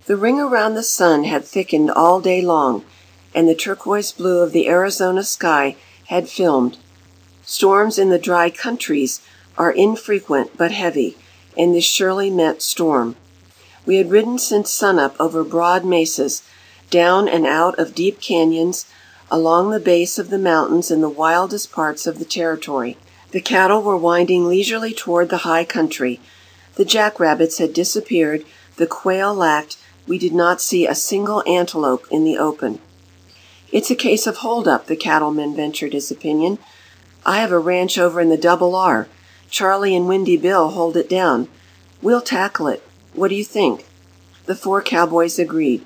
The ring around the sun had thickened all day long, and the turquoise blue of the Arizona sky had filmed. Storms in the dry countries are infrequent but heavy, and this surely meant storm. We had ridden since sunup over broad mesas, down and out of deep canyons, along the base of the mountains in the wildest parts of the territory. The cattle were winding leisurely toward the high country. The jackrabbits had disappeared, the quail lacked, we did not see a single antelope in the open. "It's a case of hold-up," the cattleman ventured his opinion. "I have a ranch over in the Double R. Charlie and Windy Bill hold it down. We'll tackle it. What do you think?" The four cowboys agreed.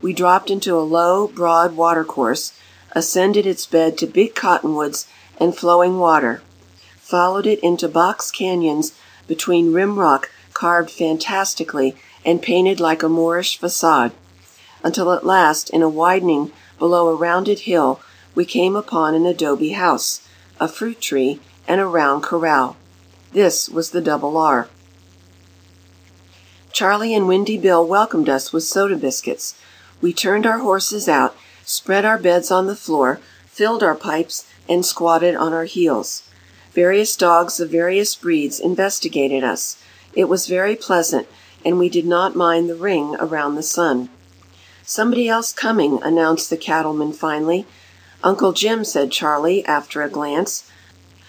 We dropped into a low, broad watercourse, ascended its bed to big cottonwoods and flowing water, followed it into box canyons between rim rock carved fantastically and painted like a Moorish facade, until at last, in a widening below a rounded hill, we came upon an adobe house, a fruit tree, and a round corral. This was the Double R. Charlie and Windy Bill welcomed us with soda biscuits. We turned our horses out, spread our beds on the floor, filled our pipes, and squatted on our heels. Various dogs of various breeds investigated us. It was very pleasant, and we did not mind the ring around the sun. "Somebody else coming," announced the cattleman finally. "Uncle Jim," said Charlie, after a glance.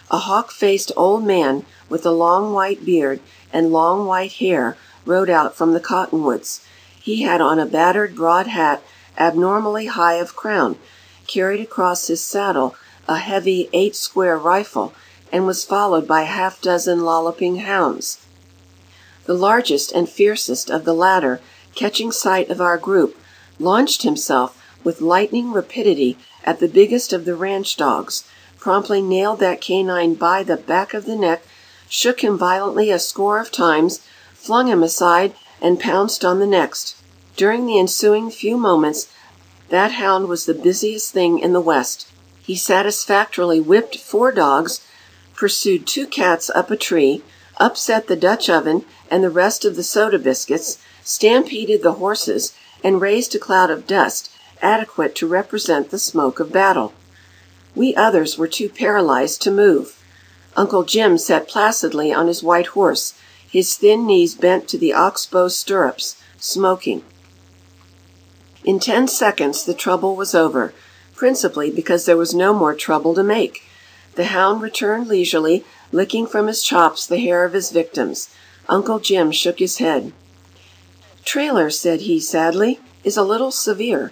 A hawk-faced old man with a long white beard and long white hair rode out from the cottonwoods. He had on a battered broad hat abnormally high of crown, carried across his saddle a heavy 8-square rifle, and was followed by a half-dozen lolloping hounds. The largest and fiercest of the latter, catching sight of our group, launched himself with lightning rapidity at the biggest of the ranch dogs, promptly nailed that canine by the back of the neck, shook him violently a score of times, flung him aside, and pounced on the next. During the ensuing few moments, that hound was the busiest thing in the West. He satisfactorily whipped 4 dogs, pursued 2 cats up a tree, upset the Dutch oven and the rest of the soda biscuits, stampeded the horses, and raised a cloud of dust adequate to represent the smoke of battle. We others were too paralyzed to move. Uncle Jim sat placidly on his white horse, his thin knees bent to the oxbow stirrups, smoking. In 10 seconds the trouble was over, principally because there was no more trouble to make. The hound returned leisurely, licking from his chops the hair of his victims. Uncle Jim shook his head. "Trailer," said he sadly, "is a little severe."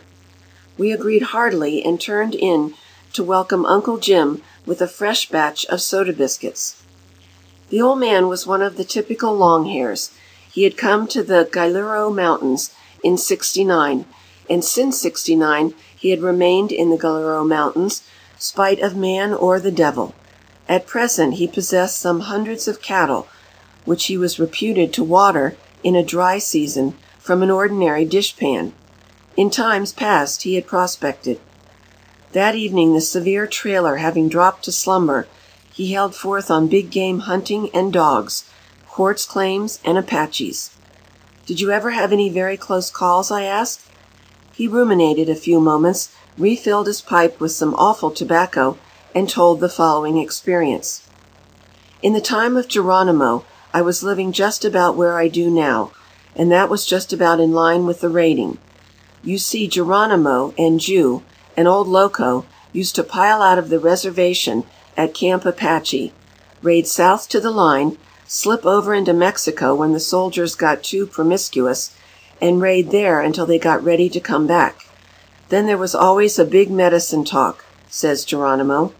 We agreed heartily and turned in to welcome Uncle Jim with a fresh batch of soda biscuits. The old man was one of the typical Longhairs. He had come to the Galiuro Mountains in '69, and since '69 he had remained in the Galiuro Mountains, spite of man or the devil. At present he possessed some hundreds of cattle, which he was reputed to water in a dry season from an ordinary dishpan. In times past he had prospected. That evening, the severe trailer having dropped to slumber, he held forth on big game hunting and dogs, quartz claims, and Apaches. "Did you ever have any very close calls?" I asked. He ruminated a few moments, refilled his pipe with some awful tobacco, and told the following experience. "In the time of Geronimo, I was living just about where I do now, and that was just about in line with the raiding. You see, Geronimo and Jew, an old loco, used to pile out of the reservation at Camp Apache, raid south to the line, slip over into Mexico when the soldiers got too promiscuous, and raid there until they got ready to come back. Then there was always a big medicine talk," says Geronimo.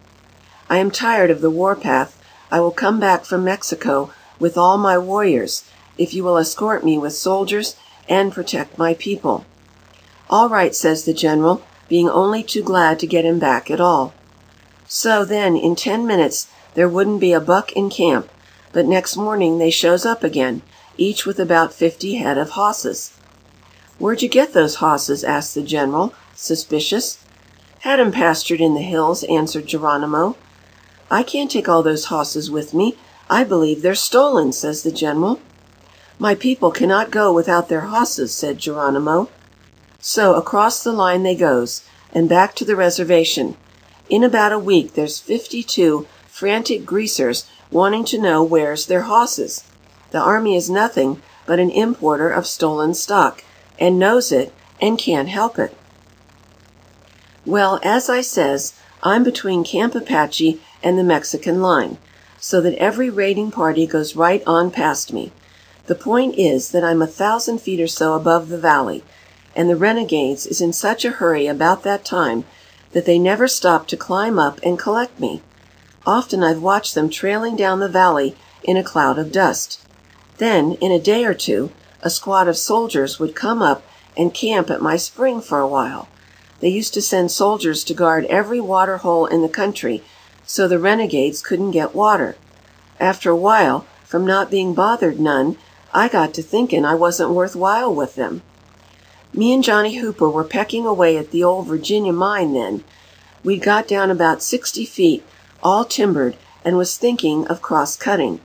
"I am tired of the warpath. I will come back from Mexico with all my warriors, if you will escort me with soldiers and protect my people." "All right," says the general, being only too glad to get him back at all. So then, in 10 minutes, there wouldn't be a buck in camp, but next morning they shows up again, each with about 50 head of hosses. "Where'd you get those hosses?" asked the general, suspicious. "Had 'em pastured in the hills," answered Geronimo. "I can't take all those hosses with me. I believe they're stolen," says the general. "My people cannot go without their hosses," said Geronimo. So across the line they goes, and back to the reservation. In about a week there's 52 frantic greasers wanting to know where's their hosses. The army is nothing but an importer of stolen stock, and knows it, and can't help it. Well, as I says, I'm between Camp Apache and the Mexican line, so that every raiding party goes right on past me. The point is that I'm 1,000 feet or so above the valley, and the renegades is in such a hurry about that time that they never stop to climb up and collect me. Often I've watched them trailing down the valley in a cloud of dust. Then, in a day or two, a squad of soldiers would come up and camp at my spring for a while. They used to send soldiers to guard every water hole in the country, so the renegades couldn't get water. After a while, from not being bothered none, I got to thinking I wasn't worthwhile with them. Me and Johnny Hooper were pecking away at the old Virginia mine then. We'd got down about 60 feet, all timbered, and was thinking of cross-cutting.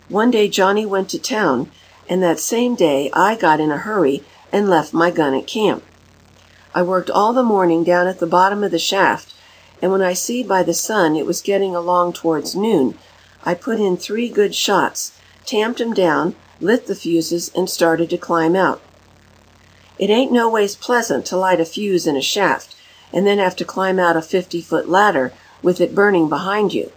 One day Johnny went to town, and that same day I got in a hurry and left my gun at camp. I worked all the morning down at the bottom of the shaft, and when I seed by the sun it was getting along towards noon, I put in 3 good shots, tamped 'em down, lit the fuses, and started to climb out. It ain't no ways pleasant to light a fuse in a shaft, and then have to climb out a 50-foot ladder with it burning behind you.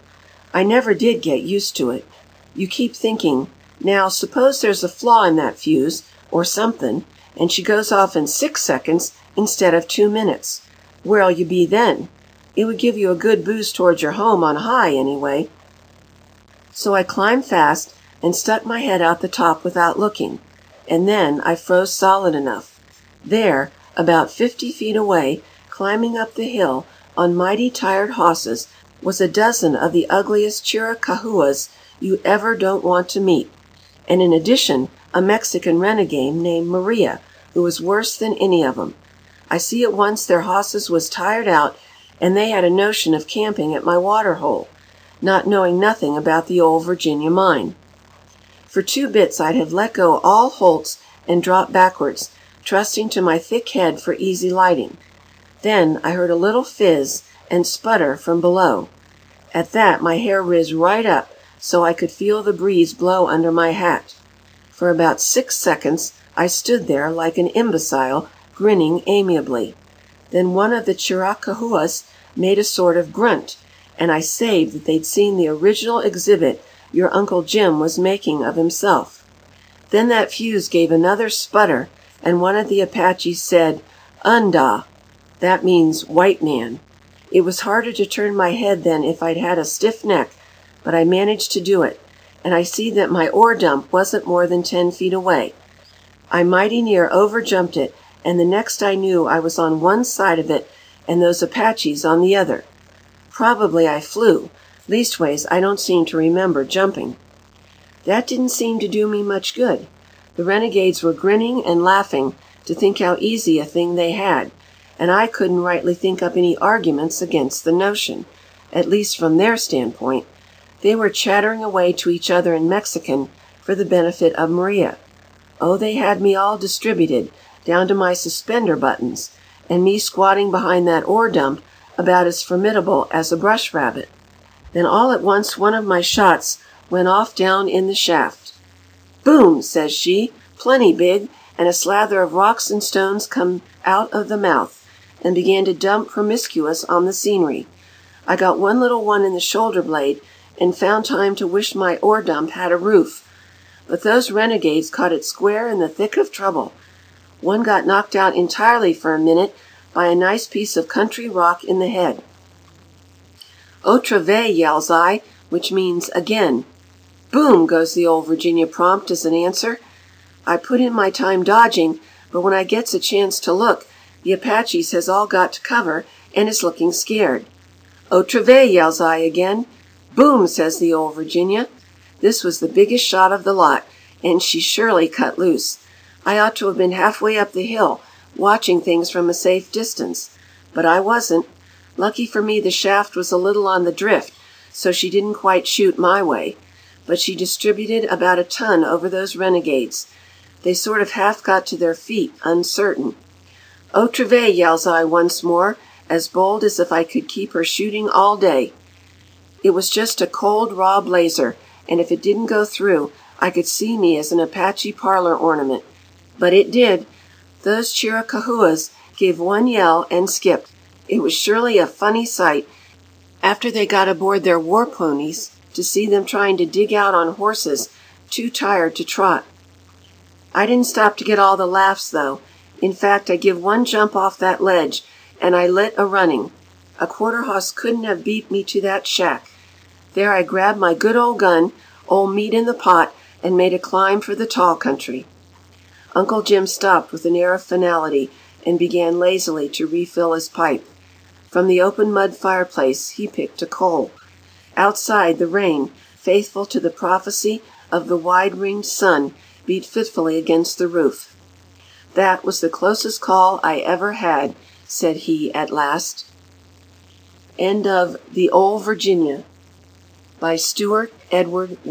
I never did get used to it. You keep thinking, now suppose there's a flaw in that fuse, or something, and she goes off in 6 seconds instead of 2 minutes. Where'll you be then? It would give you a good boost towards your home on high, anyway. So I climbed fast and stuck my head out the top without looking, and then I froze solid enough. There, about 50 feet away, climbing up the hill on mighty tired hosses, was a dozen of the ugliest Chiricahuas you ever don't want to meet, and in addition, a Mexican renegade named Maria, who was worse than any of 'em. I see at once their hosses was tired out, and they had a notion of camping at my water hole, not knowing nothing about the old Virginia mine. For 2 bits I'd have let go all holts and dropped backwards, trusting to my thick head for easy lighting. Then I heard a little fizz and sputter from below. At that my hair riz right up, so I could feel the breeze blow under my hat. For about 6 seconds I stood there like an imbecile, grinning amiably. Then one of the Chiricahuas made a sort of grunt, and I saved that they'd seen the original exhibit your Uncle Jim was making of himself. Then that fuse gave another sputter, and one of the Apaches said, "Unda." That means white man. It was harder to turn my head than if I'd had a stiff neck, but I managed to do it, and I see that my ore dump wasn't more than 10 feet away. I mighty near overjumped it, and the next I knew I was on one side of it and those Apaches on the other. Probably I flew. Leastways, I don't seem to remember jumping. That didn't seem to do me much good. The renegades were grinning and laughing to think how easy a thing they had, and I couldn't rightly think up any arguments against the notion, at least from their standpoint. They were chattering away to each other in Mexican for the benefit of Maria. Oh, they had me all distributed, down to my suspender buttons, and me squatting behind that ore dump about as formidable as a brush rabbit. Then all at once one of my shots went off down in the shaft. "Boom!" says she, "plenty big," and a slather of rocks and stones come out of the mouth, and began to dump promiscuous on the scenery. I got one little one in the shoulder blade, and found time to wish my ore dump had a roof. But those renegades caught it square in the thick of trouble. One got knocked out entirely for a minute by a nice piece of country rock in the head. "Otra vez," yells I, which means again. "Boom!" goes the old Virginia prompt as an answer. I put in my time dodging, but when I gets a chance to look, the Apaches has all got to cover and is looking scared. "Otra vez," yells I again. "Boom!" says the old Virginia. This was the biggest shot of the lot, and she surely cut loose. I ought to have been halfway up the hill, watching things from a safe distance. But I wasn't. Lucky for me the shaft was a little on the drift, so she didn't quite shoot my way. But she distributed about a ton over those renegades, They sort of half got to their feet, uncertain. "Au travail," yells I once more, as bold as if I could keep her shooting all day. It was just a cold, raw blazer, and if it didn't go through, I could see me as an Apache parlor ornament. But it did. Those Chiricahuas gave one yell and skipped. It was surely a funny sight, after they got aboard their war ponies, to see them trying to dig out on horses too tired to trot. I didn't stop to get all the laughs, though. In fact, I give one jump off that ledge, and I lit a running. A quarter hoss couldn't have beat me to that shack. There I grabbed my good old gun, old meat in the pot, and made a climb for the tall country. Uncle Jim stopped with an air of finality and began lazily to refill his pipe. From the open mud fireplace he picked a coal. Outside, the rain, faithful to the prophecy of the wide-ringed sun, beat fitfully against the roof. "That was the closest call I ever had," said he at last. End of The Old Virginia by Stewart Edward